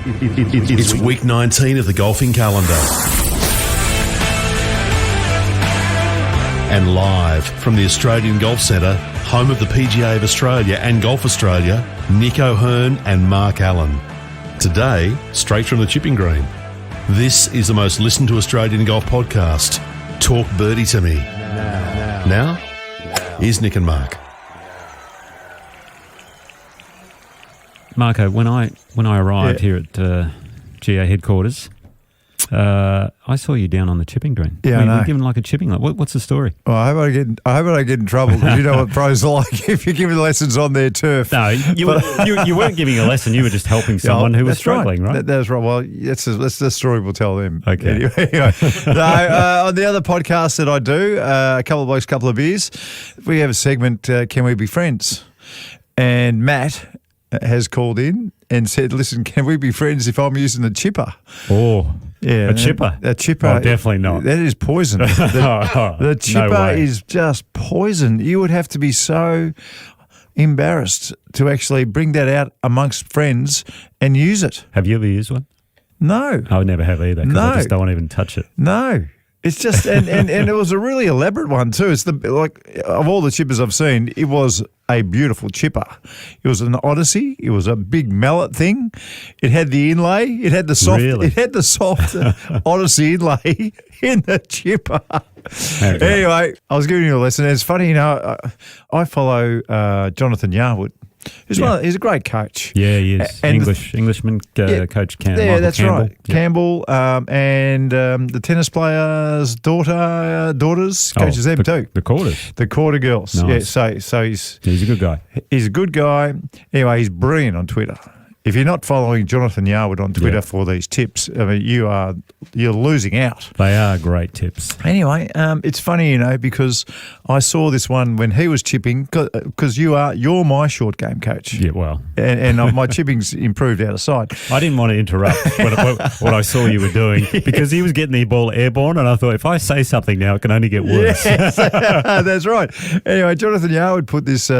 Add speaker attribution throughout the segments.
Speaker 1: It's week 19 of the golfing calendar. And live from the Australian Golf Centre, home of the PGA of Australia and Golf Australia, Nick O'Hearn and Mark Allen. Today, straight from the chipping green. This is the most listened to Australian golf podcast. Talk birdie to me. Now? Here's Nick and Mark.
Speaker 2: Marco, when I arrived here at GA headquarters, I saw you down on the chipping green.
Speaker 3: Yeah,
Speaker 2: I know. Given like a chipping. What's the story?
Speaker 3: Well, I hope I don't get in trouble because you know what pros are like if you're giving lessons on their turf.
Speaker 2: No, you weren't giving a lesson. You were just helping someone who was struggling, right?
Speaker 3: That's right. Well, that's the story we'll tell them.
Speaker 2: Okay.
Speaker 3: Anyway. On the other podcast that I do, a couple of blokes, couple of beers, we have a segment, Can We Be Friends? And Matt has called in and said, listen, can we be friends if I'm using the chipper?
Speaker 2: Oh,
Speaker 3: yeah,
Speaker 2: a chipper?
Speaker 3: A chipper.
Speaker 2: Oh, definitely not.
Speaker 3: That is poison. The chipper is just poison. You would have to be so embarrassed to actually bring that out amongst friends and use it.
Speaker 2: Have you ever used one?
Speaker 3: No.
Speaker 2: I would never have either because I just don't want to even touch it.
Speaker 3: No. It's just, and it was a really elaborate one too. It's of all the chippers I've seen, it was a beautiful chipper. It was an Odyssey. It was a big mallet thing. It had the inlay. It had the soft.
Speaker 2: Really?
Speaker 3: It had the soft Odyssey inlay in the chipper.
Speaker 2: Okay.
Speaker 3: Anyway, I was giving you a lesson. It's funny, I follow Jonathan Yarwood. He's a great coach.
Speaker 2: Yeah, he is. Englishman coach Campbell.
Speaker 3: Yeah, that's
Speaker 2: Campbell.
Speaker 3: right. Yep. Campbell and the tennis players' daughters coaches them too.
Speaker 2: The quarters.
Speaker 3: The quarter girls.
Speaker 2: Nice.
Speaker 3: Yeah, so he's
Speaker 2: a good guy.
Speaker 3: He's a good guy. Anyway, he's brilliant on Twitter. If you're not following Jonathan Yarwood on Twitter for these tips, I mean, you're losing out.
Speaker 2: They are great tips.
Speaker 3: Anyway, it's funny, because I saw this one when he was chipping, because you're my short game coach.
Speaker 2: Yeah, well.
Speaker 3: And my chipping's improved out of sight.
Speaker 2: I didn't want to interrupt what I saw you were doing because he was getting the ball airborne, and I thought if I say something now, it can only get worse.
Speaker 3: Yes, that's right. Anyway, Jonathan Yarwood put this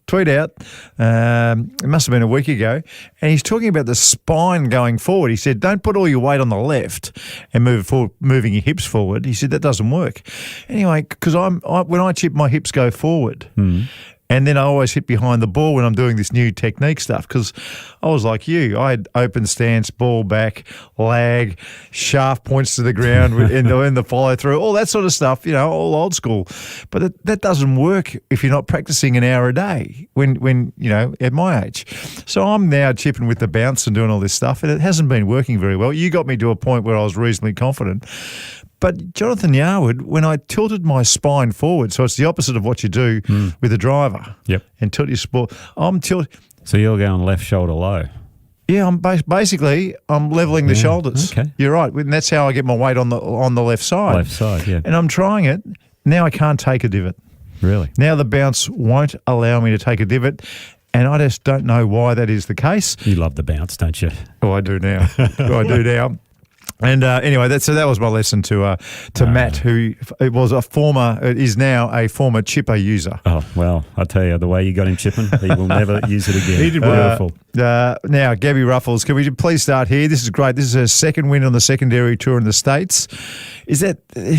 Speaker 3: tweet out, it must have been a week ago, and he's talking about the spine going forward. He said, don't put all your weight on the left and moving your hips forward. He said, that doesn't work. Anyway, because when I chip, my hips go forward. And then I always hit behind the ball when I'm doing this new technique stuff because I was like you. I had open stance, ball back, lag, shaft points to the ground in the follow through, all that sort of stuff, all old school. But that doesn't work if you're not practicing an hour a day when at my age. So I'm now chipping with the bounce and doing all this stuff, and it hasn't been working very well. You got me to a point where I was reasonably confident. But Jonathan Yarwood, when I tilted my spine forward, so it's the opposite of what you do with a driver.
Speaker 2: Yep.
Speaker 3: And tilt your sport.
Speaker 2: So you're going left shoulder low.
Speaker 3: Yeah, I'm leveling the shoulders.
Speaker 2: Okay.
Speaker 3: You're right. And that's how I get my weight on the left side.
Speaker 2: Left side, yeah.
Speaker 3: And I'm trying it. Now I can't take a divot.
Speaker 2: Really?
Speaker 3: Now the bounce won't allow me to take a divot. And I just don't know why that is the case.
Speaker 2: You love the bounce, don't you?
Speaker 3: Oh, I do now. And anyway, that was my lesson to Matt, who is now a former chipper user.
Speaker 2: Oh, well, I tell you, the way you got him chipping, he will never use it again.
Speaker 3: He did
Speaker 2: beautiful.
Speaker 3: Now, Gabi Ruffles, can we please start here? This is great. This is her second win on the secondary tour in the States. Do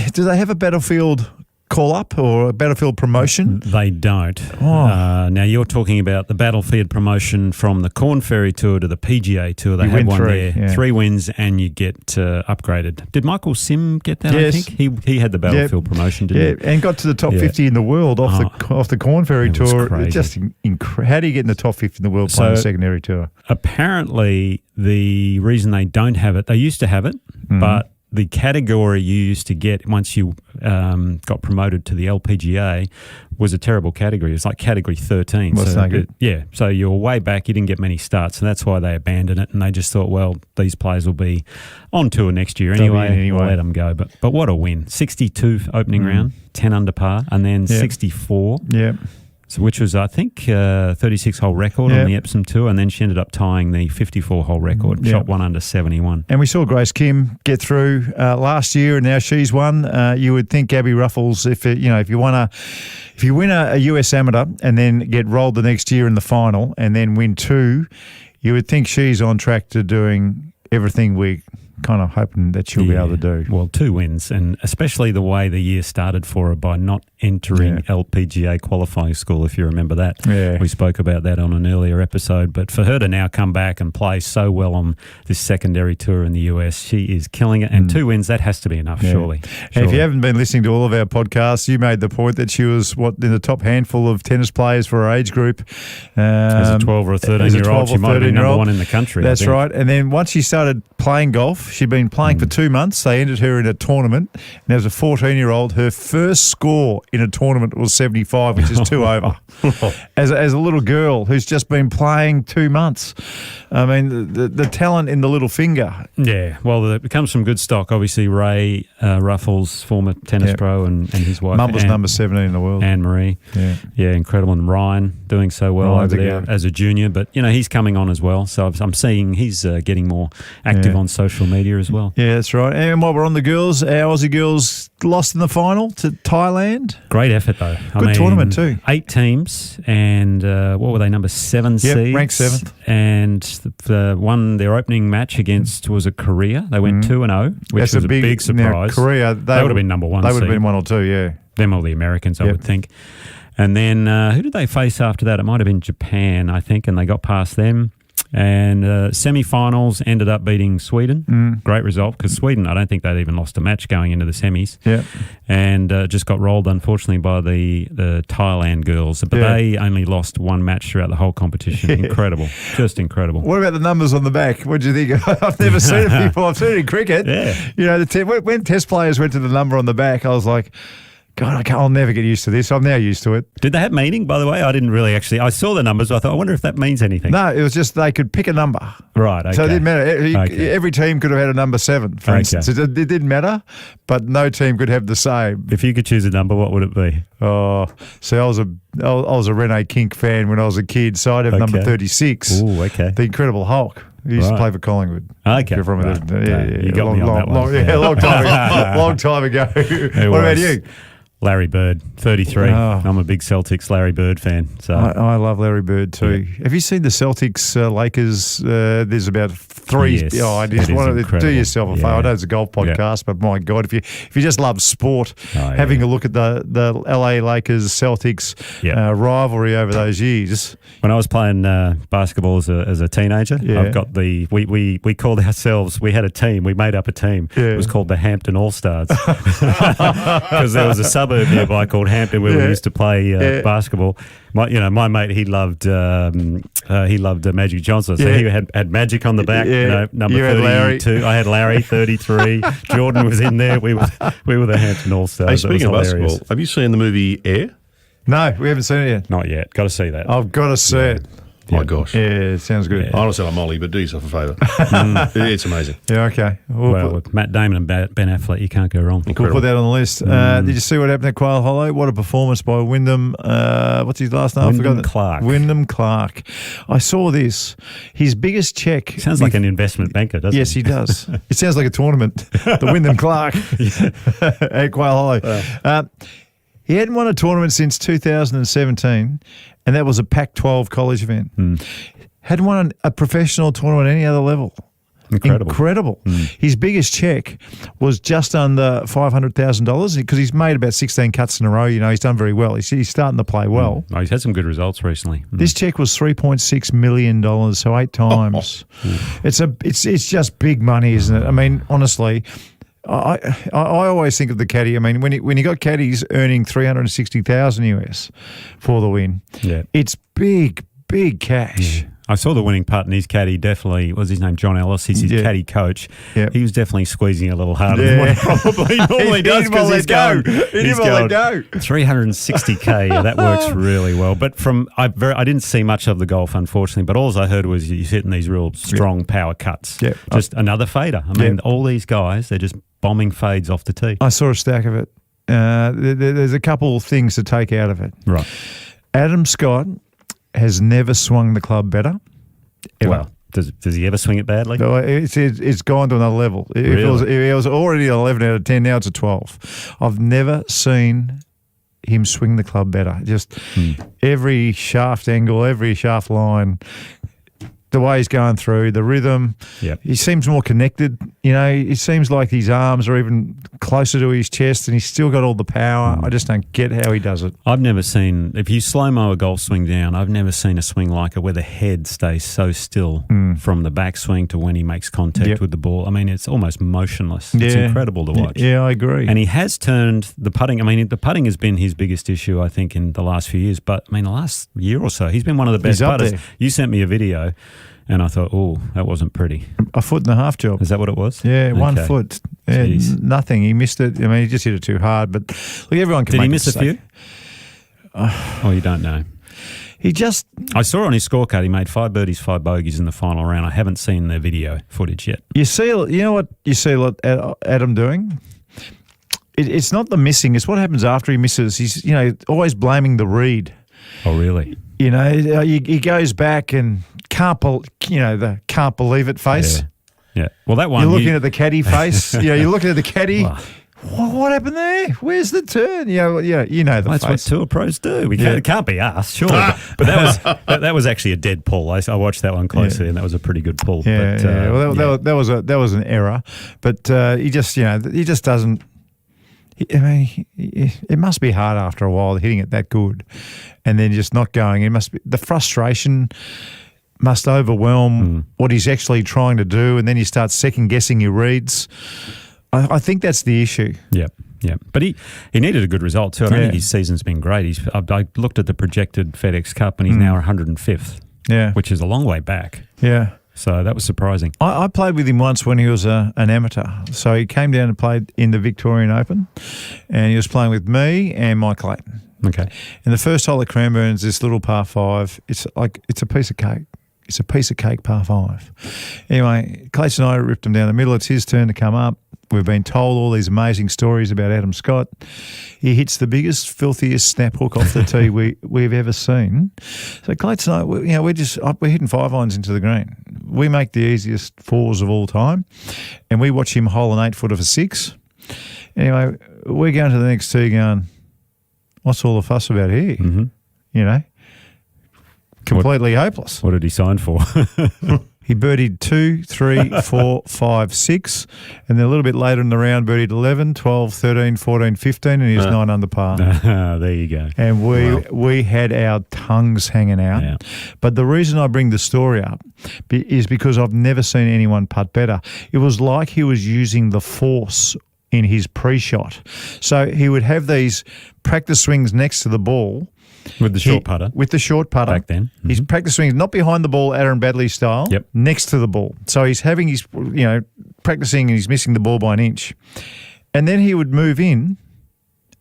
Speaker 3: they have a Battlefield call-up or a Battlefield promotion?
Speaker 2: They don't.
Speaker 3: Oh.
Speaker 2: Now, you're talking about the Battlefield promotion from the Corn Ferry Tour to the PGA Tour. They had one there. Yeah. 3 wins and you get upgraded. Did Michael Sim get that,
Speaker 3: yes.
Speaker 2: I think? He had the Battlefield promotion, didn't he?
Speaker 3: And got to the top 50 in the world off the Corn Ferry Tour.
Speaker 2: Crazy.
Speaker 3: Just how do you get in the top 50 in the world playing the secondary tour?
Speaker 2: Apparently, the reason they don't have it, they used to have it, but the category you used to get once you got promoted to the LPGA was a terrible category. It was like category 13.
Speaker 3: Well, so good.
Speaker 2: Yeah, so you were way back. You didn't get many starts, and that's why they abandoned it. And they just thought, well, these players will be on tour next year anyway. We'll let them go. But what a win. 62 opening round, 10 under par, and then 64.
Speaker 3: Yeah.
Speaker 2: So which was, I think, 36-hole record on the Epsom Tour, and then she ended up tying the 54-hole record, shot 1 under 71.
Speaker 3: And we saw Grace Kim get through last year, and now she's won. You would think Gabi Ruffles, if you win a US Amateur and then get rolled the next year in the final, and then win 2, you would think she's on track to doing everything we kind of hoping that she'll be able to do.
Speaker 2: Well, 2 wins, and especially the way the year started for her by not entering LPGA qualifying school, if you remember that.
Speaker 3: Yeah.
Speaker 2: We spoke about that on an earlier episode. But for her to now come back and play so well on this secondary tour in the US, she is killing it. And 2 wins, that has to be enough, surely.
Speaker 3: And if you haven't been listening to all of our podcasts, you made the point that she was, in the top handful of tennis players for her age group.
Speaker 2: As a 12 or a 13-year-old, she might have been number 1 in the country.
Speaker 3: That's right. And then once she started playing golf, she'd been playing for 2 months. They entered her in a tournament. And as a 14-year-old, her first score in a tournament was 75, which is 2 over. As a little girl who's just been playing 2 months. I mean, the talent in the little finger.
Speaker 2: Yeah, well, it comes from good stock. Obviously, Ray Ruffles, former tennis pro, and his wife.
Speaker 3: Mum was number 17 in the world.
Speaker 2: Anne-Marie. Yeah, incredible. And Ryan doing so well over there as a junior. But, he's coming on as well. So I'm seeing he's getting more active on social media as well.
Speaker 3: Yeah, that's right. And while we're on the girls, our Aussie girls lost in the final to Thailand.
Speaker 2: Great effort, though.
Speaker 3: Good tournament too.
Speaker 2: 8 teams, and what were they, number 7 seeds?
Speaker 3: Ranked 7th.
Speaker 2: And won their opening match against, was it Korea? They went 2-0, which was a big surprise.
Speaker 3: Now, Korea, they
Speaker 2: would have been number 1
Speaker 3: They would have
Speaker 2: seed.
Speaker 3: been 1 or 2, yeah.
Speaker 2: Them or the Americans, I would think. And then who did they face after that? It might have been Japan, I think, and they got past them. And semi-finals ended up beating Sweden. Great result, because Sweden, I don't think they'd even lost a match going into the semis.
Speaker 3: Yeah.
Speaker 2: And just got rolled, unfortunately, by the Thailand girls. But they only lost 1 match throughout the whole competition. Incredible. Just incredible.
Speaker 3: What about the numbers on the back? What do you think? I've never seen it before. I've seen it in cricket.
Speaker 2: Yeah.
Speaker 3: When test players went to the number on the back, I was like, God, I'll never get used to this. I'm now used to it.
Speaker 2: Did they have meaning, by the way? I didn't really actually. I saw the numbers. But I thought, I wonder if that means anything.
Speaker 3: No, it was just they could pick a number.
Speaker 2: Right. Okay.
Speaker 3: So it didn't matter. Every team could have had a number 7, for instance. It didn't matter, but no team could have the same.
Speaker 2: If you could choose a number, what would it be?
Speaker 3: Oh, see, I was a Rene Kink fan when I was a kid, so I'd have number 36.
Speaker 2: Ooh, okay.
Speaker 3: The Incredible Hulk. He used to play for Collingwood.
Speaker 2: Okay.
Speaker 3: You got
Speaker 2: me on that one.
Speaker 3: Yeah, long time ago. Long time ago. What about you?
Speaker 2: Larry Bird, 33. I'm a big Celtics Larry Bird fan. So
Speaker 3: I love Larry Bird too. Have you seen the Celtics Lakers? There's about 3.
Speaker 2: Yes,
Speaker 3: I just wanted to do yourself a favour. I know it's a golf podcast, but my God, if you just love sport, having a look at the LA Lakers Celtics rivalry over those years.
Speaker 2: When I was playing basketball as a teenager, I've got we called ourselves. We had a team. We made up a team. It was called the Hampton All Stars because there was a suburb nearby called Hampton where we used to play basketball. My mate, he loved Magic Johnson, so he had Magic on the back. Number 32. I had Larry, 33. Jordan was in there. We were the Hampton All Stars.
Speaker 1: Hey, speaking of basketball, have you seen the movie Air?
Speaker 3: No, we haven't seen it yet.
Speaker 2: Not yet. Got to see that.
Speaker 3: I've got to see it.
Speaker 1: My gosh.
Speaker 3: Yeah, it sounds good.
Speaker 1: I don't sound like Molly, but do yourself a favour. It's amazing.
Speaker 3: Yeah, okay.
Speaker 2: With Matt Damon and Ben Affleck, you can't go wrong.
Speaker 3: We'll put that on the list. Did you see what happened at Quail Hollow? What a performance by Wyndham. What's his last name?
Speaker 2: Wyndham Clark.
Speaker 3: Wyndham Clark. I saw this. His biggest check.
Speaker 2: Sounds like an investment banker, doesn't it?
Speaker 3: Yes, he does. It sounds like a tournament. The Wyndham Clark at Quail Hollow. He hadn't won a tournament since 2017, and that was a Pac-12 college event. Hadn't won a professional tournament at any other level. Incredible. His biggest check was just under $500,000 because he's made about 16 cuts in a row. He's done very well. He's starting to play well.
Speaker 2: He's had some good results recently.
Speaker 3: This check was $3.6 million, so 8 times. It's just big money, isn't it? I mean, honestly, I always think of the caddy. I mean, when you got caddies earning $360,000 US for the win, it's big cash.
Speaker 2: Yeah. I saw the winning putt, and his caddy definitely was his name, John Ellis. He's his caddy coach. He was definitely squeezing a little harder than what he probably normally does because he's going 360K. That works really well. But I didn't see much of the golf, unfortunately. But all I heard was he's hitting these real strong power cuts. Just another fader. I mean, all these guys, they're just bombing fades off the tee.
Speaker 3: I saw a stack of it. There's a couple of things to take out of it.
Speaker 2: Right.
Speaker 3: Adam Scott has never swung the club better, ever.
Speaker 2: Well, does he ever swing it badly?
Speaker 3: No, it's gone to another level.
Speaker 2: Really?
Speaker 3: It was already an 11 out of 10, now it's a 12. I've never seen him swing the club better. Just every shaft angle, every shaft line, the way he's going through, the rhythm.
Speaker 2: Yep.
Speaker 3: He seems more connected. You know, it seems like his arms are even closer to his chest and he's still got all the power. I just don't get how he does it.
Speaker 2: I've never seen, if you slow-mo a golf swing down, I've never seen a swing like it where the head stays so still from the backswing to when he makes contact with the ball. I mean, it's almost motionless. It's incredible to watch.
Speaker 3: Yeah, I agree.
Speaker 2: And he has turned the putting. I mean, the putting has been his biggest issue, I think, in the last few years. But, I mean, the last year or so, he's been one of the best putters.
Speaker 3: There.
Speaker 2: You sent me a video. And I thought, oh, that wasn't pretty.
Speaker 3: A 1.5 job.
Speaker 2: Is that what it was?
Speaker 3: Yeah, 1
Speaker 2: Okay.
Speaker 3: foot. Yeah, nothing. He missed it. I mean, he just hit it too hard. But look, everyone can
Speaker 2: Did
Speaker 3: make
Speaker 2: he miss a few? Oh, you don't know.
Speaker 3: He just...
Speaker 2: I saw on his scorecard he made 5 birdies, 5 bogeys in the final round. I haven't seen the video footage yet.
Speaker 3: You know what you see Adam doing? It's not the missing. It's what happens after he misses. He's, always blaming the reed.
Speaker 2: Oh, really?
Speaker 3: He goes back and can't believe it face.
Speaker 2: Yeah. Well, that one.
Speaker 3: You're looking at the caddy face. You're looking at the caddy.
Speaker 2: Wow.
Speaker 3: What happened there? Where's the turn? The
Speaker 2: That's what
Speaker 3: face.
Speaker 2: tour pros do. It can't be us, surely. But that was actually a dead pull. I watched that one closely, and that was a pretty good pull.
Speaker 3: Well, that was an error. But he just doesn't. I mean, it must be hard after a while hitting it that good, and then just not going. It must be the frustration must overwhelm what he's actually trying to do, and then you start second guessing your reads. I think that's the issue.
Speaker 2: Yeah. But he needed a good result too. I don't think his season's been great. I looked at the projected FedEx Cup, and he's now 105th. Yeah, which is a long way back.
Speaker 3: Yeah.
Speaker 2: So that was surprising.
Speaker 3: I played with him once when he was an amateur. So he came down and played in the Victorian Open, and he was playing with me and Mike Clayton.
Speaker 2: Okay.
Speaker 3: And the first hole at Cranbourne's, this little par 5, it's a piece of cake. It's a piece of cake, par 5. Anyway, Clayton and I ripped him down the middle. It's his turn to come up. We've been told all these amazing stories about Adam Scott. He hits the biggest, filthiest snap hook off the tee we've ever seen. So Clayton and I, we're hitting 5 irons into the green. We make the easiest 4s of all time, and we watch him hole an 8-footer for 6. Anyway, we're going to the next tee going, what's all the fuss about here? Mm-hmm. Completely hopeless.
Speaker 2: What did he sign for?
Speaker 3: He birdied 2, 3, 4, 5, 6, and then a little bit later in the round birdied 11, 12, 13, 14, 15, and he was 9 under par.
Speaker 2: There you go.
Speaker 3: And we had our tongues hanging out. Yeah. But the reason I bring the story up is because I've never seen anyone putt better. It was like he was using the force in his pre-shot. So he would have these practice swings next to the ball.
Speaker 2: With the short putter.
Speaker 3: With the short putter.
Speaker 2: Back then. Mm-hmm.
Speaker 3: His practice swing is not behind the ball, Aaron Badley style, next to the ball. So he's having his, practicing and he's missing the ball by an inch. And then he would move in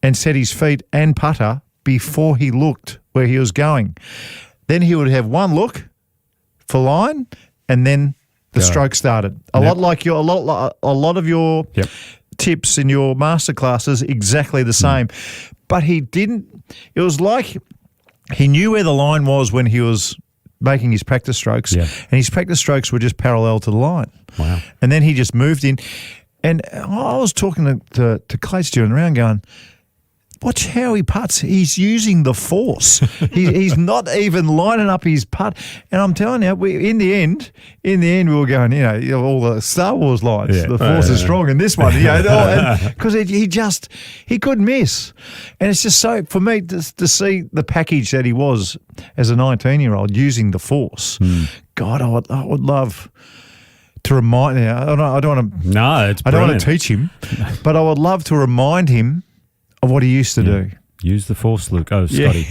Speaker 3: and set his feet and putter before he looked where he was going. Then he would have one look for line and then the stroke started. A lot of your tips in your masterclasses exactly the same. But he didn't, it was like he knew where the line was when he was making his practice strokes, and his practice strokes were just parallel to the line. Wow. And then he just moved in. And I was talking to Clates during the round going, watch how he putts. He's using the force. He's not even lining up his putt. And I'm telling you, in the end, we were going, all the Star Wars lines. Yeah. The force is strong in this one, because he couldn't miss. And it's just so for me to see the package that he was as a 19-year-old using the force. God, I would love to remind. I don't want to.
Speaker 2: No, it's brilliant.
Speaker 3: I don't want to teach him, but I would love to remind him of what he used to do.
Speaker 2: Use the force, Luke. Oh, Scotty.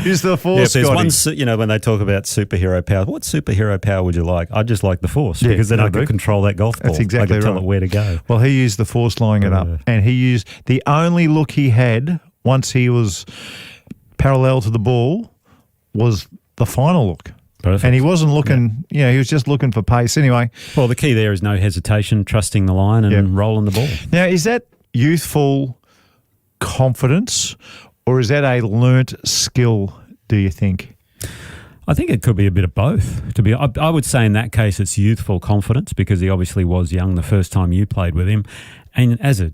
Speaker 3: Use the force,
Speaker 2: Scotty.
Speaker 3: There's
Speaker 2: one, when they talk about superhero power, what superhero power would you like? I just like the force because then I could control that golf ball.
Speaker 3: That's exactly
Speaker 2: I could
Speaker 3: right.
Speaker 2: tell it where to go.
Speaker 3: Well, he used the force lining it up, and he used the only look he had once he was parallel to the ball was the final look.
Speaker 2: Perfect.
Speaker 3: And he wasn't looking, he was just looking for pace anyway.
Speaker 2: Well, the key there is no hesitation, trusting the line and rolling the ball.
Speaker 3: Now, is that youthful confidence or is that a learnt skill, do you think?
Speaker 2: I think it could be a bit of both. I would say in that case it's youthful confidence because he obviously was young the first time you played with him. And as a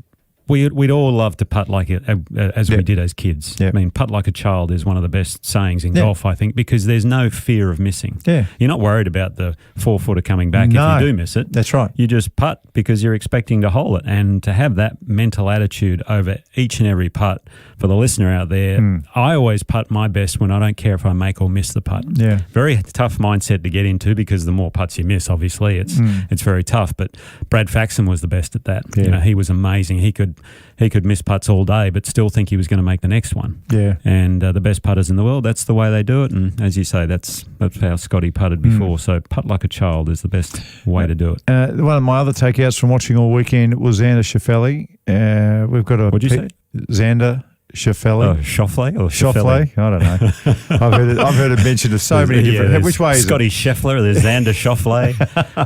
Speaker 2: We'd all love to putt like it as we did as kids.
Speaker 3: Yep.
Speaker 2: I mean, putt like a child is one of the best sayings in golf, I think, because there's no fear of missing.
Speaker 3: Yeah.
Speaker 2: You're not worried about the 4-footer coming back if you do miss it.
Speaker 3: That's right.
Speaker 2: You just putt because you're expecting to hole it. And to have that mental attitude over each and every putt, for the listener out there, I always putt my best when I don't care if I make or miss the putt.
Speaker 3: Yeah.
Speaker 2: Very tough mindset to get into, because the more putts you miss, obviously, it's very tough. But Brad Faxon was the best at that.
Speaker 3: Yeah.
Speaker 2: He was amazing. He could miss putts all day, but still think he was going to make the next one.
Speaker 3: Yeah.
Speaker 2: And the best putters in the world, that's the way they do it. And as you say, that's how Scotty putted before. So putt like a child is the best way to do it.
Speaker 3: One of my other takeouts from watching all weekend was Xander Schauffele. We've got a...
Speaker 2: What'd you say?
Speaker 3: Xander Schauffele.
Speaker 2: Oh, Schauffele or
Speaker 3: Schauffele? I don't know. I've heard it mentioned so many different... Which way is
Speaker 2: Scotty Scheffler, there's Xander Schauffele,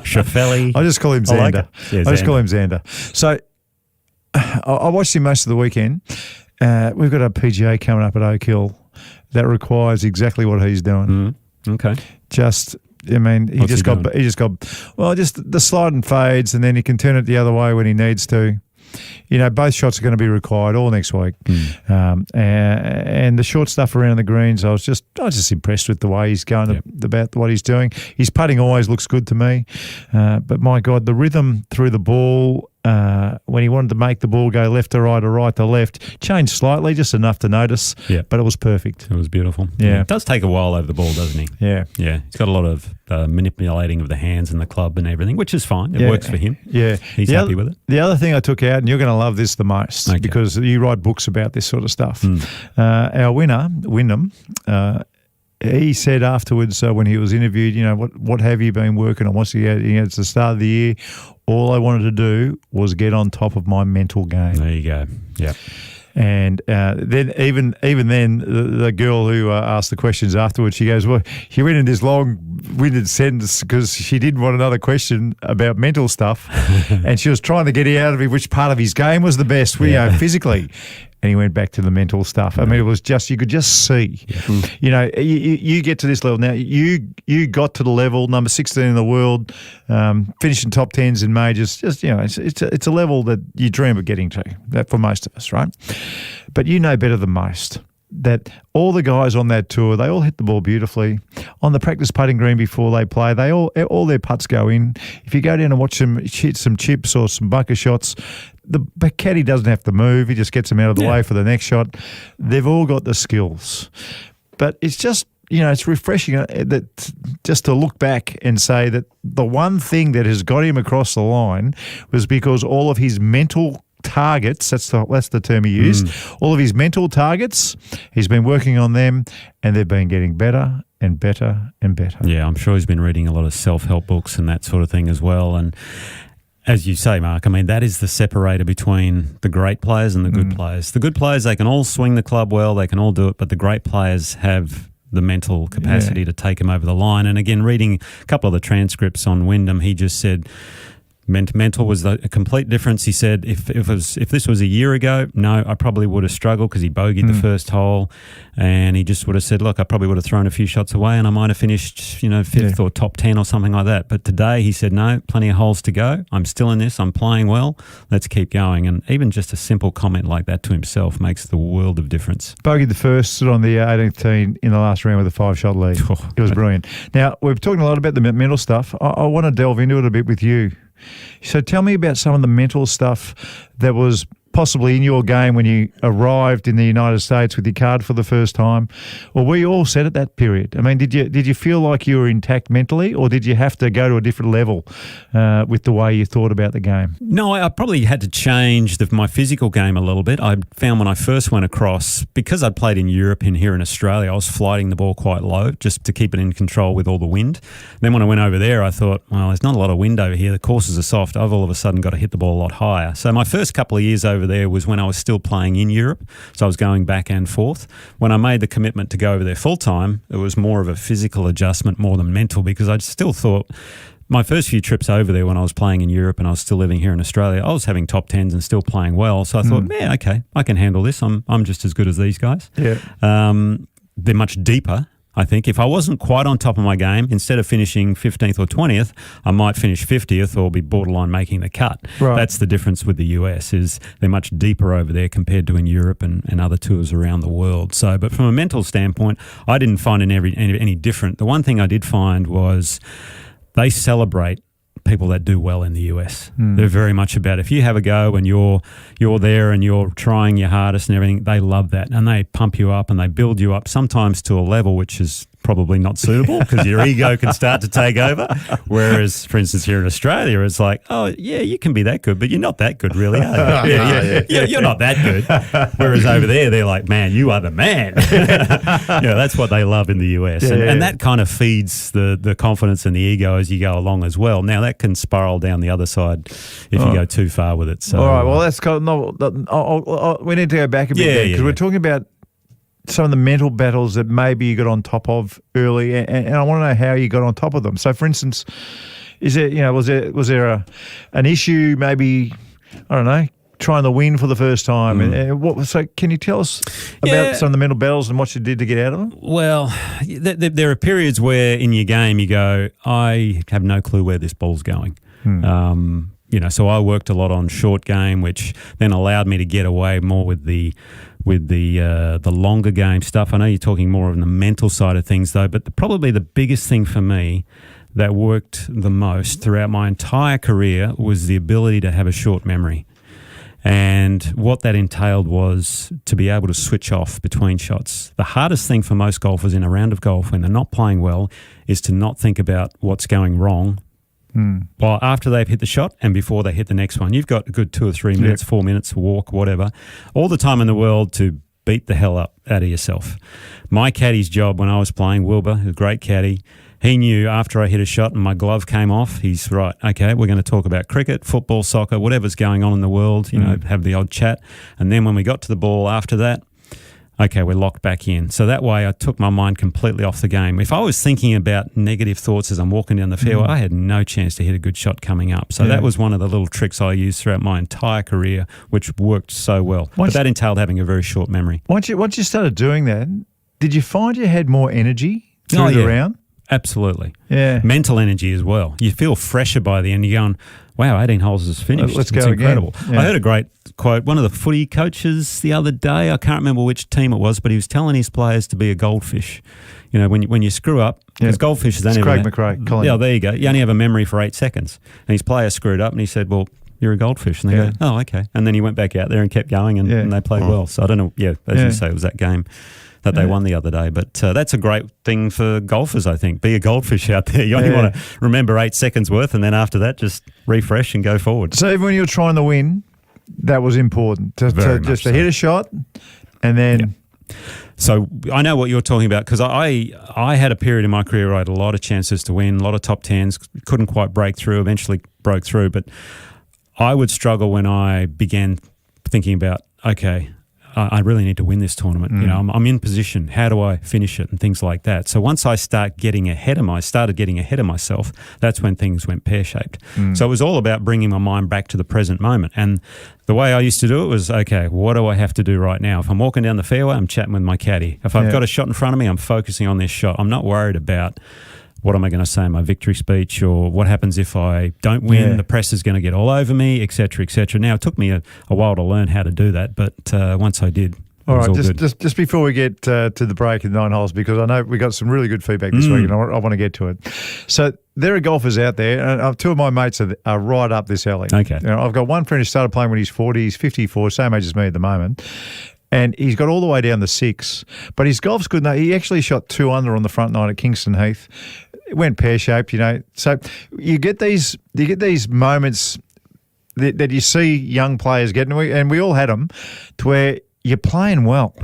Speaker 2: Schauffele.
Speaker 3: I just call him Xander.
Speaker 2: I like it. Yeah,
Speaker 3: I just call him Xander. So I watched him most of the weekend. We've got a PGA coming up at Oak Hill that requires exactly what he's doing.
Speaker 2: Okay.
Speaker 3: Just... I mean, he just got the sliding fades, and then he can turn it the other way when he needs to. Both shots are going to be required all next week. And the short stuff around the greens, I was just impressed with the way he's going about what he's doing. His putting always looks good to me, but my God, the rhythm through the ball. When he wanted to make the ball go left to right or right to left, changed slightly, just enough to notice, but it was perfect.
Speaker 2: It was beautiful.
Speaker 3: Yeah.
Speaker 2: It does take a while over the ball, doesn't he?
Speaker 3: Yeah.
Speaker 2: Yeah. He's got a lot of manipulating of the hands and the club and everything, which is fine. It works for him.
Speaker 3: Yeah.
Speaker 2: He's happy with it.
Speaker 3: The other thing I took out, and you're going to love this the most, because you write books about this sort of stuff. Our winner, Wyndham, he said afterwards when he was interviewed, what have you been working on? Once he had at the start of the year, all I wanted to do was get on top of my mental game.
Speaker 2: There you go. Yeah.
Speaker 3: And then even then, the girl who asked the questions afterwards, she goes, well, she went in this long-winded sentence because she didn't want another question about mental stuff. And she was trying to get out of him which part of his game was the best, physically. And he went back to the mental stuff. I mean, it was just, you could just see, you get to this level now. You got to the level, number 16 in the world, finishing top 10s in majors. Just, it's a level that you dream of getting to, that for most of us, right? But you know better than most that all the guys on that tour, they all hit the ball beautifully. On the practice putting green before they play, they all their putts go in. If you go down and watch them hit some chips or some bunker shots, the caddy doesn't have to move. He just gets them out of the way for the next shot. They've all got the skills. But it's just, it's refreshing that just to look back and say that the one thing that has got him across the line was because all of his mental targets, that's the term he used, all of his mental targets, he's been working on them, and they've been getting better and better and better.
Speaker 2: Yeah, I'm sure he's been reading a lot of self-help books and that sort of thing as well. And as you say, Mark, I mean, that is the separator between the great players and the good players. The good players, they can all swing the club well, they can all do it, but the great players have the mental capacity to take them over the line. And again, reading a couple of the transcripts on Wyndham, he just said mental was a complete difference. He said, if this was a year ago, no, I probably would have struggled because he bogeyed the first hole, and he just would have said, look, I probably would have thrown a few shots away and I might have finished, fifth or top 10 or something like that. But today he said, no, plenty of holes to go. I'm still in this. I'm playing well. Let's keep going. And even just a simple comment like that to himself makes the world of difference.
Speaker 3: Bogeyed the first, stood on the 18th tee in the last round with a 5-shot lead. It was brilliant. Now, we're talking a lot about the mental stuff. I want to delve into it a bit with you. So tell me about some of the mental stuff that was possibly in your game when you arrived in the United States with your card for the first time? Or were you all set at that period? I mean, did you feel like you were intact mentally, or did you have to go to a different level with the way you thought about the game?
Speaker 2: No, I probably had to change my physical game a little bit. I found when I first went across, because I'd played in Europe and here in Australia, I was flighting the ball quite low just to keep it in control with all the wind. Then when I went over there, I thought, well, there's not a lot of wind over here. The courses are soft. I've all of a sudden got to hit the ball a lot higher. So my first couple of years over there was when I was still playing in Europe, so I was going back and forth. When I made the commitment to go over there full time, it was more of a physical adjustment more than mental, because I still thought my first few trips over there when I was playing in Europe and I was still living here in Australia, I was having top 10s and still playing well. So I thought, yeah, okay, I can handle this. I'm just as good as these guys.
Speaker 3: Yeah.
Speaker 2: They're much deeper. I think. If I wasn't quite on top of my game, instead of finishing 15th or 20th, I might finish 50th or be borderline making the cut.
Speaker 3: Right.
Speaker 2: That's the difference with the US, is they're much deeper over there compared to in Europe and other tours around the world. So, but from a mental standpoint, I didn't find it any different. The one thing I did find was they celebrate people that do well in the US. They're very much about, if you have a go and you're there and you're trying your hardest and everything, they love that, and they pump you up and they build you up, sometimes to a level which is probably not suitable because your ego can start to take over. Whereas, for instance, here in Australia, it's like, oh, yeah, you can be that good, but you're not that good really, are you? You're not that good. Whereas over there, they're like, man, you are the man. That's what they love in the US. And that kind of feeds the confidence and the ego as you go along as well. Now, that can spiral down the other side if you go too far with it. So,
Speaker 3: all right, well, that's kind of, we need to go back a bit because we're talking about some of the mental battles that maybe you got on top of early, and I want to know how you got on top of them. So, for instance, was there an issue? Maybe, I don't know, trying to win for the first time. So, can you tell us about some of the mental battles and what you did to get out of them?
Speaker 2: Well, there are periods where in your game you go, I have no clue where this ball's going. So I worked a lot on short game, which then allowed me to get away more with the longer game stuff. I know you're talking more on the mental side of things, though, but probably the biggest thing for me that worked the most throughout my entire career was the ability to have a short memory. And what that entailed was to be able to switch off between shots. The hardest thing for most golfers in a round of golf when they're not playing well is to not think about what's going wrong well, after they've hit the shot and before they hit the next one. You've got a good 2 or 3 minutes, 4 minutes, walk, whatever, all the time in the world to beat the hell up out of yourself. My caddy's job when I was playing, Wilbur, a great caddy, he knew after I hit a shot and my glove came off, he's right, okay, we're going to talk about cricket, football, soccer, whatever's going on in the world, have the odd chat. And then when we got to the ball after that, okay, we're locked back in. So that way I took my mind completely off the game. If I was thinking about negative thoughts as I'm walking down the fairway, I had no chance to hit a good shot coming up. So that was one of the little tricks I used throughout my entire career, which worked so well. But that entailed having a very short memory.
Speaker 3: Once you started doing that, did you find you had more energy through the round?
Speaker 2: Absolutely.
Speaker 3: Yeah.
Speaker 2: Mental energy as well. You feel fresher by the end. You're going, wow, 18 holes is finished.
Speaker 3: Let's go
Speaker 2: it's incredible.
Speaker 3: Again. Yeah.
Speaker 2: I heard a great quote. One of the footy coaches the other day, I can't remember which team it was, but he was telling his players to be a goldfish. When you screw up, because goldfish is only...
Speaker 3: Craig McRae.
Speaker 2: Yeah, there you go. You only have a memory for 8 seconds. And his player screwed up and he said, well, you're a goldfish. And they go, oh, okay. And then he went back out there and kept going and they played well. So I don't know, as you say, it was that game that they won the other day. But that's a great thing for golfers, I think. Be a goldfish out there. You only want to remember 8 seconds worth, and then after that, just refresh and go forward.
Speaker 3: So even when you're trying to win, that was important to hit a shot, and then.
Speaker 2: Yeah. So I know what you're talking about because I had a period in my career where I had a lot of chances to win, a lot of top tens, couldn't quite break through. Eventually broke through, but I would struggle when I began thinking about I really need to win this tournament. I'm in position. How do I finish it and things like that? So once I started getting ahead of myself, that's when things went pear-shaped. So it was all about bringing my mind back to the present moment. And the way I used to do it was, okay, what do I have to do right now? If I'm walking down the fairway, I'm chatting with my caddy. If I've got a shot in front of me, I'm focusing on this shot. I'm not worried about what am I going to say in my victory speech, or what happens if I don't win, the press is going to get all over me, et cetera, et cetera. Now, it took me a while to learn how to do that, but once I did,
Speaker 3: all right,
Speaker 2: good.
Speaker 3: just before we get to the break in 9 holes, because I know we got some really good feedback this week and I want to get to it. So there are golfers out there, and 2 of my mates are right up this alley.
Speaker 2: Okay.
Speaker 3: I've got one friend who started playing when he's 40, he's 54, same age as me at the moment. And he's got all the way down to 6. But his golf's good. No, he actually shot 2 under on the front nine at Kingston Heath. It went pear-shaped, So you get these moments that you see young players getting, and we all had them, to where you're playing well.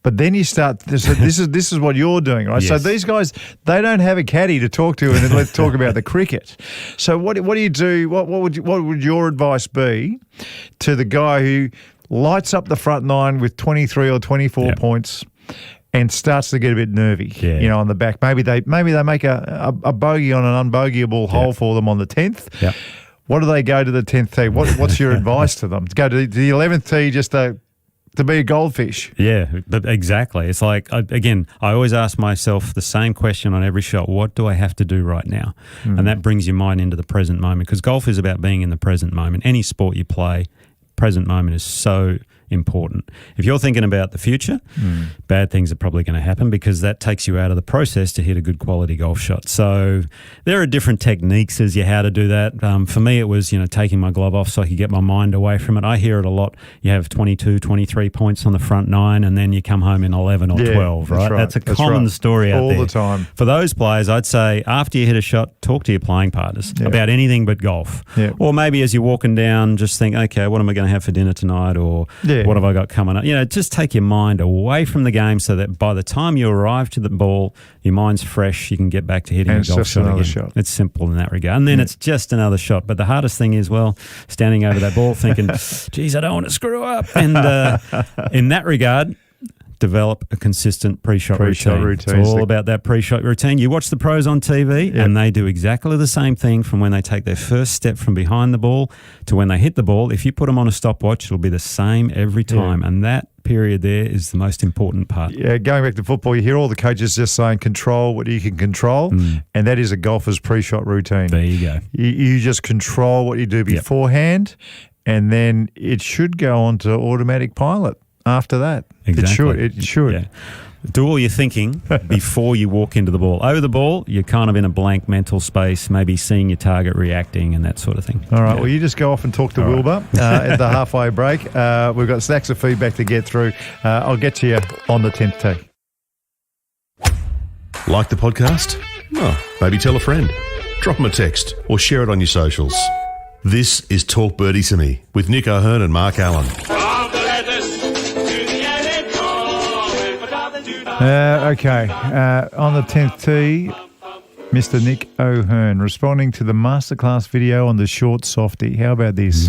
Speaker 3: But then you start. This is what you're doing, right? Yes. So these guys, they don't have a caddy to talk to, and then let's talk about the cricket. So what do you do? What would your advice be to the guy who lights up the front nine with 23 or 24 points and starts to get a bit nervy, on the back? Maybe they make a bogey on an unbogeyable hole for them on the 10th. What do they go to the 10th tee? What's your advice to them? To go to the 11th tee just to to be a goldfish.
Speaker 2: Yeah, but exactly. It's like, again, I always ask myself the same question on every shot. What do I have to do right now? And that brings your mind into the present moment, because golf is about being in the present moment. Any sport you play, present moment is so important. If you're thinking about the future, bad things are probably going to happen, because that takes you out of the process to hit a good quality golf shot. So there are different techniques as to how to do that. For me, it was, taking my glove off so I could get my mind away from it. I hear it a lot. You have 22, 23 points on the front nine, and then you come home in 11 or 12, right? That's a common story out there.
Speaker 3: All the time.
Speaker 2: For those players, I'd say after you hit a shot, talk to your playing partners about anything but golf. Or maybe as you're walking down, just think, okay, what am I going to have for dinner tonight? Or what have I got coming up? Just take your mind away from the game so that by the time you arrive to the ball, your mind's fresh, you can get back to hitting a golf shot again.
Speaker 3: Shot.
Speaker 2: It's simple in that regard. And then it's just another shot. But the hardest thing is, standing over that ball thinking, geez, I don't want to screw up. And in that regard, develop a consistent pre-shot routine. It's all about that pre-shot routine. You watch the pros on TV and they do exactly the same thing from when they take their first step from behind the ball to when they hit the ball. If you put them on a stopwatch, it'll be the same every time. And that period there is the most important part.
Speaker 3: Yeah, going back to football, you hear all the coaches just saying control what you can control, and that is a golfer's pre-shot routine.
Speaker 2: There you go.
Speaker 3: You just control what you do beforehand, and then it should go on to automatic pilot after that.
Speaker 2: Exactly.
Speaker 3: It should.
Speaker 2: Yeah. Do all your thinking before you walk into the ball. Over the ball, you're kind of in a blank mental space, maybe seeing your target reacting and that sort of thing.
Speaker 3: All right, well, you just go off and talk to Wilbur at the halfway break. We've got stacks of feedback to get through. I'll get to you on the 10th tee.
Speaker 1: Like the podcast? Oh, maybe tell a friend. Drop them a text or share it on your socials. This is Talk Birdie to Me with Nick O'Hearn and Mark Allen.
Speaker 3: Okay, on the 10th tee, Mr. Nick O'Hearn responding to the masterclass video on the short softy. How about this?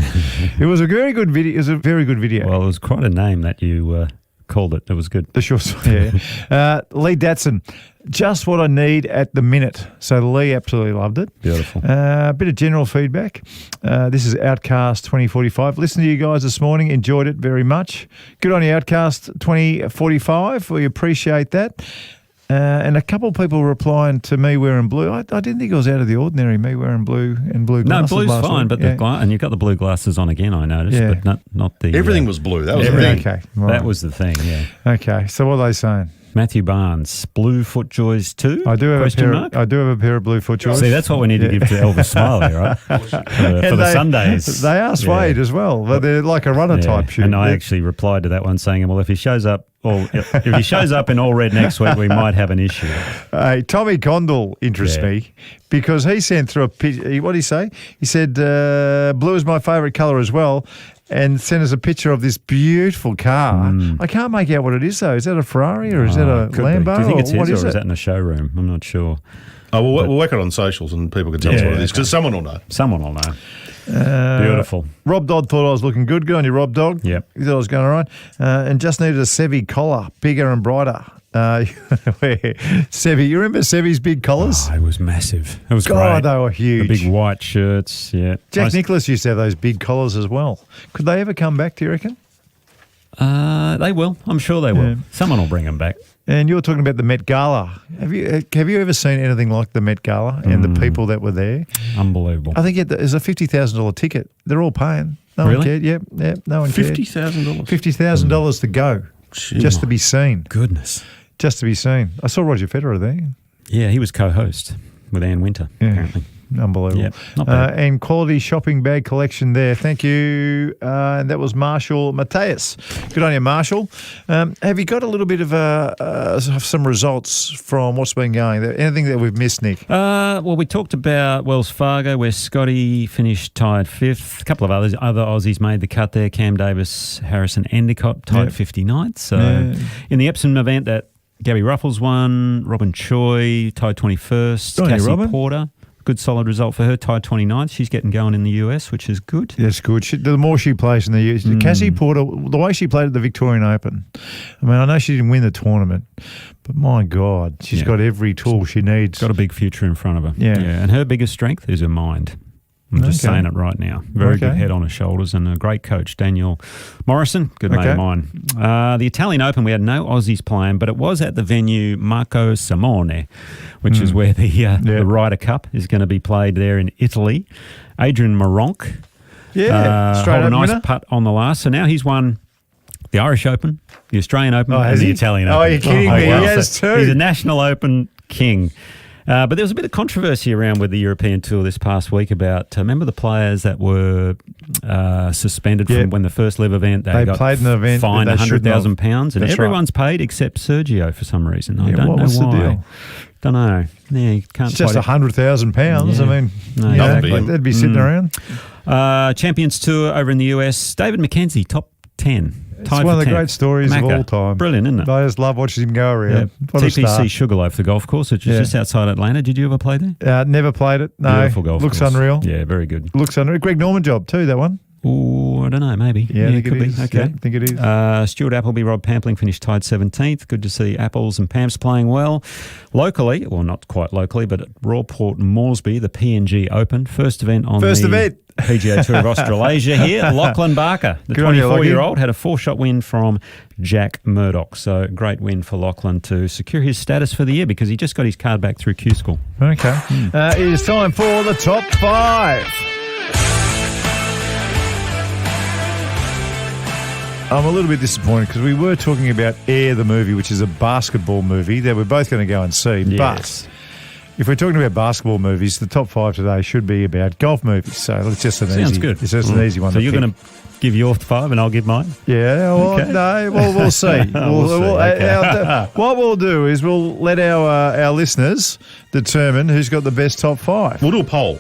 Speaker 3: It was a very good video. It was a very good video.
Speaker 2: Well, it was quite a name that you called it. It was good.
Speaker 3: The short softy. Lee Datson, just what I need at the minute. So Lee absolutely loved it.
Speaker 2: Beautiful.
Speaker 3: A bit of general feedback. This is Outcast 2045. Listened to you guys this morning. Enjoyed it very much. Good on you, Outcast 2045. We appreciate that. And a couple of people replying to me wearing blue. I didn't think it was out of the ordinary, me wearing blue and blue glasses.
Speaker 2: No, blue's fine, but and you've got the blue glasses on again, I noticed, but not the...
Speaker 1: Everything was blue. That was the thing.
Speaker 3: Okay, right.
Speaker 2: That was the thing, yeah.
Speaker 3: Okay, so what are they saying?
Speaker 2: Matthew Barnes, blue FootJoys 2?
Speaker 3: I do have a pair of blue FootJoys.
Speaker 2: See, that's what we need to give to Elvis Smiley, right? for the Sundays.
Speaker 3: They are suede as well, but they're like a runner type shoe.
Speaker 2: And I actually replied to that one saying, well, if he shows up in all red next week, we might have an issue.
Speaker 3: Tommy Condell interests me because he sent through a picture. What did he say? He said, blue is my favourite colour as well, and sent us a picture of this beautiful car. I can't make out what it is, though. Is that a Ferrari or is that a Lambo?
Speaker 2: Do you think it's his, or is
Speaker 3: it?
Speaker 2: that in a showroom? I'm not sure.
Speaker 1: Oh, we'll work it on socials and people can tell us what it is, because someone will know.
Speaker 2: Someone will know. Beautiful.
Speaker 3: Rob Dodd thought I was looking good. Good on you, Rob Dodd.
Speaker 2: Yep.
Speaker 3: He thought I was going all right. And just needed a Sevi collar, bigger and brighter. Sevi, you remember Sevi's big collars?
Speaker 2: Oh, it was massive. It was great.
Speaker 3: They were huge.
Speaker 2: The big white shirts, yeah.
Speaker 3: Jack Nicklaus used to have those big collars as well. Could they ever come back, do you reckon?
Speaker 2: They will. I'm sure they will. Someone will bring them back.
Speaker 3: And you were talking about the Met Gala. Have you ever seen anything like the Met Gala and the people that were there?
Speaker 2: Unbelievable.
Speaker 3: I think there's a $50,000 ticket. They're all paying. No one cared. Yep, no one cared.
Speaker 1: $50,000?
Speaker 3: $50,000 to go.
Speaker 1: Jeez.
Speaker 3: Just to be seen.
Speaker 2: Goodness.
Speaker 3: Just to be seen. I saw Roger Federer there.
Speaker 2: Yeah, he was co-host with Ann Winter, apparently.
Speaker 3: Unbelievable.
Speaker 2: Yep, not bad.
Speaker 3: And quality shopping bag collection there. Thank you. And that was Marshall Mateus. Good on you, Marshall. Have you got a little bit of some results from what's been going? Anything that we've missed, Nick?
Speaker 2: Well, we talked about Wells Fargo, where Scotty finished tied fifth. A couple of other Aussies made the cut there. Cam Davis, Harrison Endicott tied 59th. So in the Epsom event, that Gabi Ruffles won. Robin Choi tied 21st. Cassie Porter. Good solid result for her, tied 29th. She's getting going in the US, which is good.
Speaker 3: That's good. The more she plays in the US. Cassie Porter, the way she played at the Victorian Open, I mean, I know she didn't win the tournament, but my God, she's got every tool she needs.
Speaker 2: Got a big future in front of her.
Speaker 3: Yeah.
Speaker 2: And her biggest strength is her mind. I'm just saying it right now. Very good head on his shoulders and a great coach, Daniel Morrison, good mate of mine. The Italian Open, we had no Aussies playing, but it was at the venue Marco Simone, which is where the Ryder Cup is going to be played there in Italy. Adrian Maronk.
Speaker 3: Straight
Speaker 2: up, nice
Speaker 3: winner.
Speaker 2: putt on the last. So now he's won the Irish Open, the Australian Open, and the Italian Open.
Speaker 3: Oh, you're kidding me. He has two.
Speaker 2: He's a National Open king. But there was a bit of controversy around with the European Tour this past week about, remember the players that were suspended from when the first live event, they got
Speaker 3: played an event,
Speaker 2: fined £100,000, and everyone's paid except Sergio for some reason. I don't know
Speaker 3: what's
Speaker 2: why.
Speaker 3: The deal?
Speaker 2: Don't know. Yeah, you can't.
Speaker 3: It's just £100,000.
Speaker 2: Yeah.
Speaker 3: I mean,
Speaker 2: No,
Speaker 3: they'd be sitting around.
Speaker 2: Champions Tour over in the US. David McKenzie, top 10.
Speaker 3: It's one of the great stories of all time.
Speaker 2: Brilliant, isn't it?
Speaker 3: I just love watching him go around. What a star.
Speaker 2: TPC Sugarloaf, the golf course, which is just outside Atlanta. Did you ever play there?
Speaker 3: Never played it. No.
Speaker 2: Beautiful golf
Speaker 3: Looks
Speaker 2: course.
Speaker 3: unreal.
Speaker 2: Yeah, very good.
Speaker 3: Looks unreal. Greg Norman job too, that one.
Speaker 2: Oh, I don't know, maybe.
Speaker 3: Yeah, I think
Speaker 2: it could
Speaker 3: it
Speaker 2: be.
Speaker 3: is.
Speaker 2: Okay.
Speaker 3: Yeah, I think it is.
Speaker 2: Stuart Appleby, Rob Pampling finished tied 17th. Good to see Apples and Pamps playing well. Locally, well, not quite locally, but at Rawport Moresby, the PNG Open. First event on the PGA Tour of Australasia here. Lachlan Barker, the 24-year-old, had a 4-shot win from Jack Murdoch. So great win for Lachlan to secure his status for the year because he just got his card back through Q School.
Speaker 3: Okay. It is time for the top 5. I'm a little bit disappointed because we were talking about Air, the movie, which is a basketball movie that we're both going to go and see.
Speaker 2: Yes.
Speaker 3: But if we're talking about basketball movies, the top 5 today should be about golf movies. So it's just
Speaker 2: Sounds good.
Speaker 3: It's just an easy one.
Speaker 2: So you're going to give your 5 and I'll give mine?
Speaker 3: Yeah, well, no, well, we'll see. What we'll do is we'll let our listeners determine who's got the best top 5.
Speaker 1: We'll do a poll.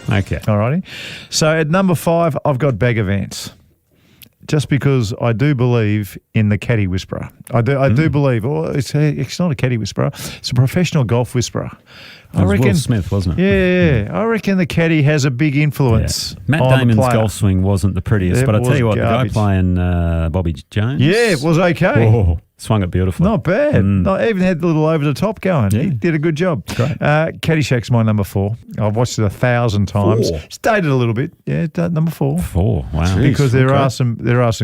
Speaker 2: Okay.
Speaker 3: All righty. So at number 5, I've got Bagger Vance. Just because I do believe in the caddy whisperer. I do believe, it's not a caddy whisperer, it's a professional golf whisperer.
Speaker 2: I reckon Will Smith, wasn't
Speaker 3: it? Yeah, I reckon the caddy has a big influence.
Speaker 2: Yeah. Matt Damon's golf swing wasn't the prettiest, but I tell you what,
Speaker 3: garbage.
Speaker 2: The guy playing Bobby Jones.
Speaker 3: Yeah, it was okay.
Speaker 2: Oh, swung it beautifully.
Speaker 3: Not bad. I even had the little over the top going.
Speaker 2: Yeah.
Speaker 3: He did a good job.
Speaker 2: Great.
Speaker 3: Caddyshack's my number 4. I've watched it 1,000 times.
Speaker 2: 4.
Speaker 3: It's dated a little bit. Yeah, number 4.
Speaker 2: 4. Wow.
Speaker 3: Jeez, because there are some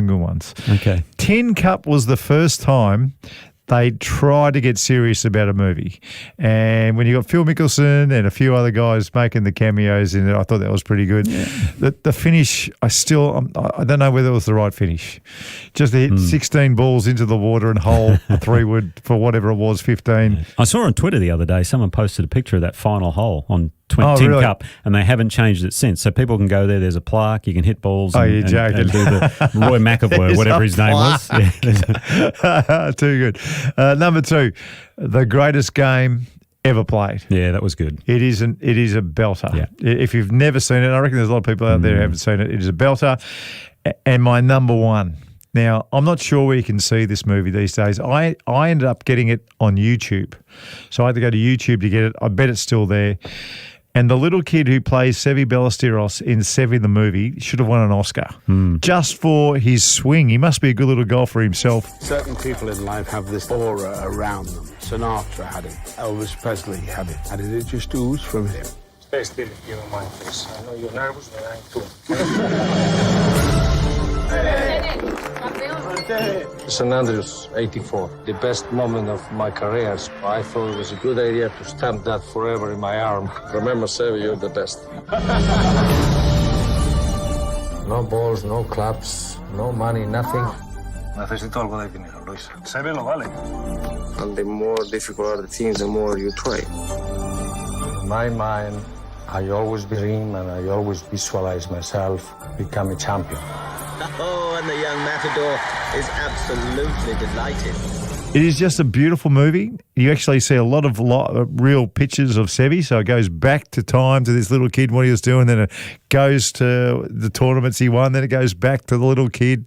Speaker 3: good ones.
Speaker 2: Okay.
Speaker 3: Tin Cup was the first time they tried to get serious about a movie. And when you got Phil Mickelson and a few other guys making the cameos in it, I thought that was pretty good. Yeah. The finish, I don't know whether it was the right finish. Just to hit 16 balls into the water and hole 3 wood for whatever it was, 15.
Speaker 2: I saw on Twitter the other day, someone posted a picture of that final hole on Tin
Speaker 3: really?
Speaker 2: Cup, and they haven't changed it since. So people can go there. There's a plaque. You can hit balls.
Speaker 3: You're joking.
Speaker 2: And do the Roy McAvoy, whatever his name was. Yeah.
Speaker 3: Too good. Number 2, the greatest game ever played.
Speaker 2: Yeah, that was good.
Speaker 3: It is a belter.
Speaker 2: Yeah.
Speaker 3: If you've never seen it, I reckon there's a lot of people out there who haven't seen it. It is a belter. And my number 1. Now, I'm not sure where you can see this movie these days. I ended up getting it on YouTube. So I had to go to YouTube to get it. I bet it's still there. And the little kid who plays Seve Ballesteros in Seve the movie should have won an Oscar just for his swing. He must be a good little golfer himself.
Speaker 4: Certain people in life have this aura around them. Sinatra had it. Elvis Presley had it. And it just oozed from him.
Speaker 5: Stay still if you don't mind, please. I know you're nervous, but I am too.
Speaker 6: St. Andrews, 84. The best moment of my career. I thought it was a good idea to stamp that forever in my arm. Remember, Seve, you're the best. No balls, no clubs, no money, nothing.
Speaker 5: Necesito algo de dinero, Luis. Seve lo vale.
Speaker 6: And the more difficult are the things, the more you try. In my mind, I always dream and I always visualize myself become a champion.
Speaker 7: Oh, and the young matador is absolutely delighted.
Speaker 3: It is just a beautiful movie. You actually see a lot of real pictures of Seve, so it goes back to time to this little kid, what he was doing, then it goes to the tournaments he won, then it goes back to the little kid.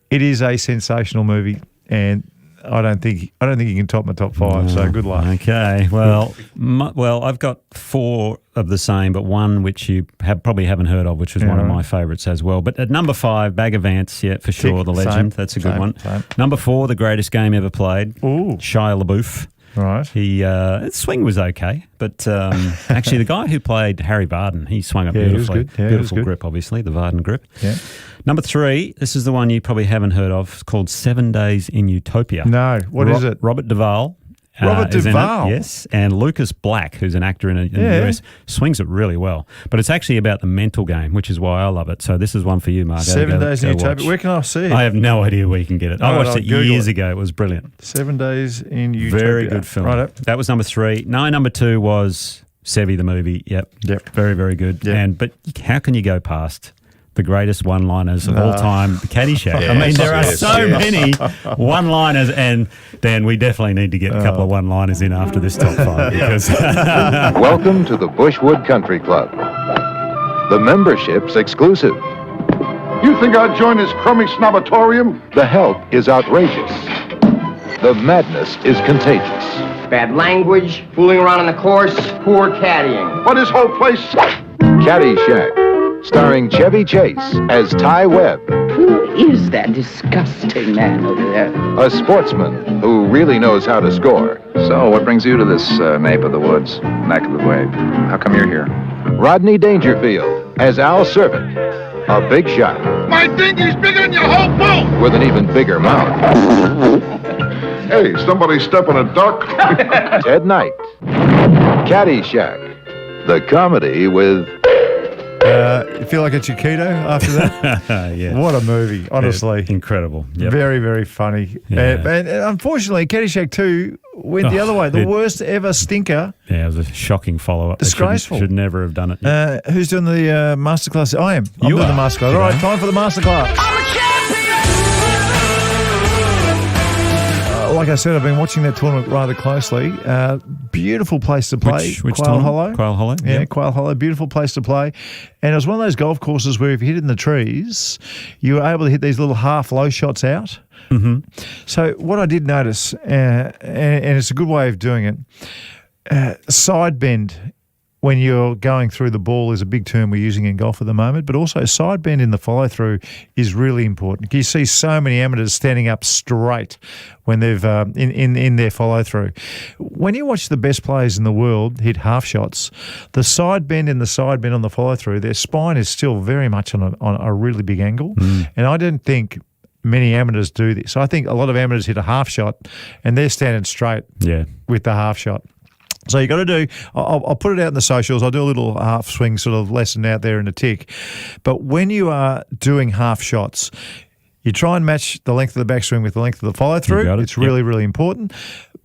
Speaker 3: It is a sensational movie, and I don't think you can top my top 5. So good luck.
Speaker 2: Okay, well, I've got 4 of the same, but one which you probably haven't heard of, which was one of my favourites as well. But at number 5, Bagger Vance, yeah, for sure, the legend. That's a good one.
Speaker 3: Same.
Speaker 2: Number 4, the greatest game ever played.
Speaker 3: Ooh.
Speaker 2: Shia LaBeouf.
Speaker 3: Right.
Speaker 2: His swing was okay, but actually the guy who played Harry Varden, he swung up
Speaker 3: Yeah, he was
Speaker 2: beautifully.
Speaker 3: good. Yeah, he was
Speaker 2: Beautiful
Speaker 3: good.
Speaker 2: grip, obviously, the Varden grip.
Speaker 3: Yeah.
Speaker 2: Number 3, this is the one you probably haven't heard of. It's called 7 Days in Utopia.
Speaker 3: No. What is it?
Speaker 2: Robert Duvall.
Speaker 3: Robert
Speaker 2: is in it,
Speaker 3: Duvall?
Speaker 2: yes. And Lucas Black, who's an actor in the
Speaker 3: Yeah.
Speaker 2: US, swings it really well. But it's actually about the mental game, which is why I love it. So this is one for you, Mark.
Speaker 3: 7 Days in
Speaker 2: go
Speaker 3: Utopia.
Speaker 2: watch.
Speaker 3: Where can I see it?
Speaker 2: I have no idea where you can get it. I
Speaker 3: All right,
Speaker 2: watched
Speaker 3: I'll
Speaker 2: it
Speaker 3: Google
Speaker 2: years
Speaker 3: it.
Speaker 2: ago. It was brilliant.
Speaker 3: 7 Days in Utopia.
Speaker 2: Very good film.
Speaker 3: Right.
Speaker 2: That was number 3. No, number 2 was Sevi the movie. Yep. Very, very good.
Speaker 3: Yep.
Speaker 2: But how can you go past the greatest one-liners of all time, Caddyshack? I mean, there are so many one-liners, and Dan, we definitely need to get a couple of one-liners in after this top 5 because
Speaker 8: Welcome to the Bushwood Country Club. The membership's exclusive.
Speaker 9: You think I'd join this crummy snobatorium?
Speaker 8: The help is outrageous. The madness is contagious.
Speaker 10: Bad language, fooling around on the course, poor caddying.
Speaker 9: But this whole place...
Speaker 8: Caddyshack, starring Chevy Chase as Ty Webb,
Speaker 10: Who is that disgusting man over there?
Speaker 8: a sportsman who really knows how to score.
Speaker 11: So, what brings you to this nape of the woods, neck of the wave? How come you're here?
Speaker 8: Rodney Dangerfield as Al Servant, a big shot
Speaker 9: My dinghy's bigger than your whole boat!
Speaker 8: with an even bigger mouth.
Speaker 9: Hey, somebody step on a duck?
Speaker 8: Ted Knight, Caddyshack, the comedy with
Speaker 3: You feel like a Chiquito after that?
Speaker 2: yeah.
Speaker 3: What a movie, honestly.
Speaker 2: Incredible. Yep.
Speaker 3: Very, very funny.
Speaker 2: Yeah.
Speaker 3: And unfortunately, Caddyshack 2 went the other way. The worst ever stinker.
Speaker 2: Yeah, it was a shocking follow-up. They
Speaker 3: Disgraceful.
Speaker 2: Should never have done it.
Speaker 3: Who's doing the masterclass? I am. I'm
Speaker 2: You
Speaker 3: doing the
Speaker 2: are.
Speaker 3: masterclass. All right, time for the masterclass. Like I said, I've been watching that tournament rather closely. Beautiful place to play.
Speaker 2: Which
Speaker 3: Quail
Speaker 2: tournament?
Speaker 3: Hollow.
Speaker 2: Quail Hollow.
Speaker 3: Yeah,
Speaker 2: Yep.
Speaker 3: Quail Hollow. Beautiful place to play. And it was one of those golf courses where if you hit it in the trees, you were able to hit these little half low shots out. Mm-hmm. So what I did notice, and it's a good way of doing it, side bend when you're going through the ball is a big term we're using in golf at the moment, but also side bend in the follow-through is really important. You see so many amateurs standing up straight when they've in their follow-through. When you watch the best players in the world hit half shots, the side bend and the side bend on the follow-through, their spine is still very much on a really big angle, and I don't think many amateurs do this. I think a lot of amateurs hit a half shot and they're standing straight with the half shot. So you got to do, I'll put it out in the socials, I'll do a little half swing sort of lesson out there in a tick. But when you are doing half shots, you try and match the length of the backswing with the length of the follow through. It's really, really important.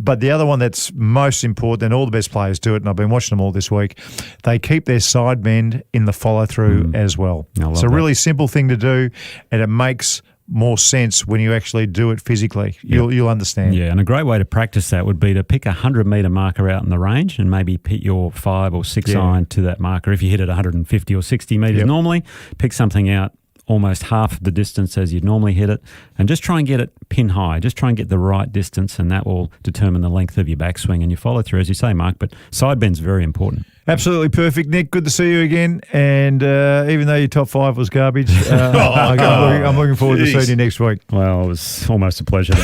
Speaker 3: But the other one that's most important, and all the best players do it, and I've been watching them all this week, they keep their side bend in the follow through as well. It's a really simple thing to do, and it makes more sense when you actually do it physically. You'll understand.
Speaker 2: Yeah, and a great way to practice that would be to pick a 100-metre marker out in the range and maybe pit your 5 or 6 iron to that marker. If you hit it 150 or 60 metres normally, pick something out almost half the distance as you'd normally hit it, and just try and get it pin high. Just try and get the right distance, and that will determine the length of your backswing and your follow through, as you say, Mark. But side bend's very important.
Speaker 3: Absolutely perfect, Nick. Good to see you again. And even though your top 5 was garbage, I'm looking forward to seeing you next week.
Speaker 2: Well, it was almost a pleasure.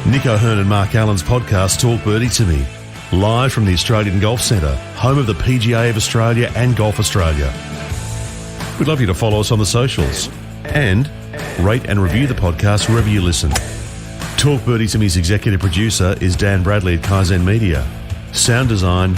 Speaker 1: Nick O'Hearn and Mark Allen's podcast Talk Birdie to Me, live from the Australian Golf Centre, home of the PGA of Australia and Golf Australia. We'd love you to follow us on the socials and rate and review the podcast wherever you listen. Talk Birdie to Me's executive producer is Dan Bradley at Kaizen Media. Sound design